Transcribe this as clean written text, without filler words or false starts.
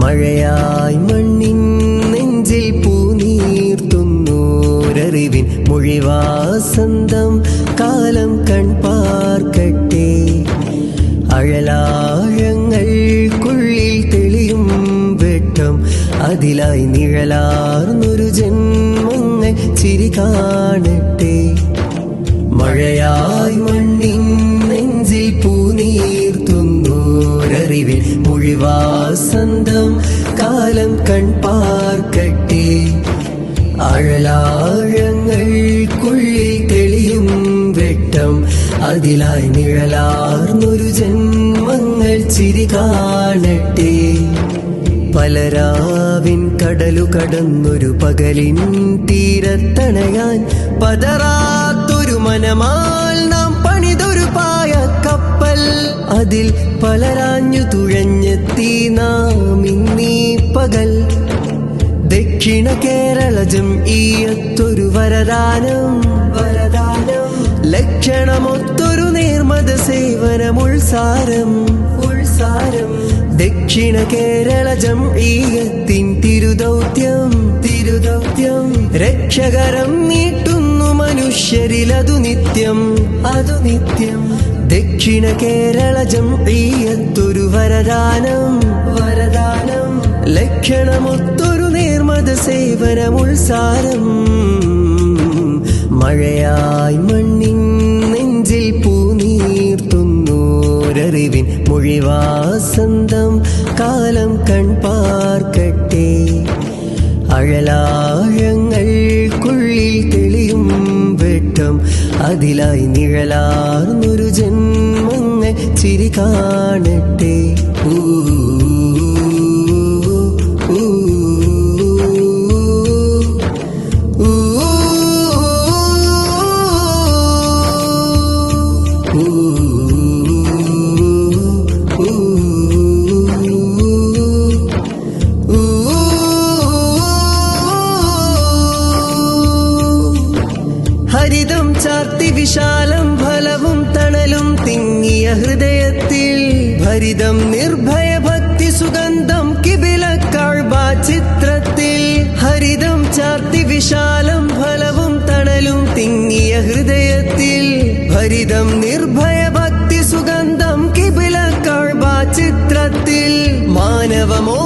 മഴയായി മണ്ണിൻ നെഞ്ചിൽ പൂനീർത്തുന്നോരറിവിൻ മൊഴിവാസന്തം കാലം കൺപാർക്കട്ടെ. അഴലാഴങ്ങൾക്കുള്ളിൽ തെളിയും വെട്ടം അതിലായി നിഴലാർന്നൊരു ജന്മങ്ങൾ ചിരി കാണട്ടെ. മഴയായി മണ്ണിൻ നെഞ്ചിൽ പൂനീർത്തുന്നോരറിവിൽ മൊഴിവാസന്തം കാലം കൺപാർക്കട്ടെ. അഴലാഴങ്ങൾക്കുള്ളിൽ തെളിയും വെട്ടം അതിലായി നിഴലാർന്നൊരു ജന്മങ്ങൾ ചിരി കാണട്ടെ. പലരാവിൻ കടലു കടന്നൊരു പകലിൻ തീരത്തണയാൻ പതറാത്തൊരു മനമാൽ നാം പണിതൊരു പായ കപ്പൽ. അതിൽ പലരാഞ്ഞു തുഴഞ്ഞെത്തി നാം ഇന്നീ പകൽ. ദക്ഷിണ കേരള ജംഇയ്യത്തൊരു വരദാനം ലക്ഷണമൊത്തൊരു നേർമത സേവനമുൾസാരം. ദക്ഷിണ കേരള ജംഇയ്യത്തിൻ തിരുദൗത്യം രക്ഷകരം നീട്ടുന്നു മനുഷ്യരിലതു നിത്യം. ദക്ഷിണ കേരള ജംഇയ്യത്തൊരു വരദാനം ലക്ഷണമൊത്തൊരു നേർമത സേവനമുൾസാരം. മഴയായി മണ്ണിൻ നെഞ്ചിൽ പൂനീർത്തുന്നോരറിവിൻ മൊഴിവാസന്തം കാലം കൺപാർക്കട്ടെ. അഴലാഴങ്ങൾക്കുള്ളിൽ തെളിയും വെട്ടം അതിലായി നിഴലാർന്നൊരു ജന്മങ്ങൾ ചിരി കാണട്ടെ. ഹരിതം ചാർത്തി വിശാലം ഫലവും തണലും തിങ്ങിയ ഹൃദയത്തിൽ ഭരിതം നിർഭയ ഭക്തി സുഗന്ധം കിബില കഅബ ചിത്രത്തിൽ. ഹരിതം ചാർത്തി വിശാലം ഫലവും തണലും തിങ്ങിയ ഹൃദയത്തിൽ ഭരിതം നിർഭയ ഭക്തി സുഗന്ധം കിബില കഅബ ചിത്രത്തിൽ. മാനവമോ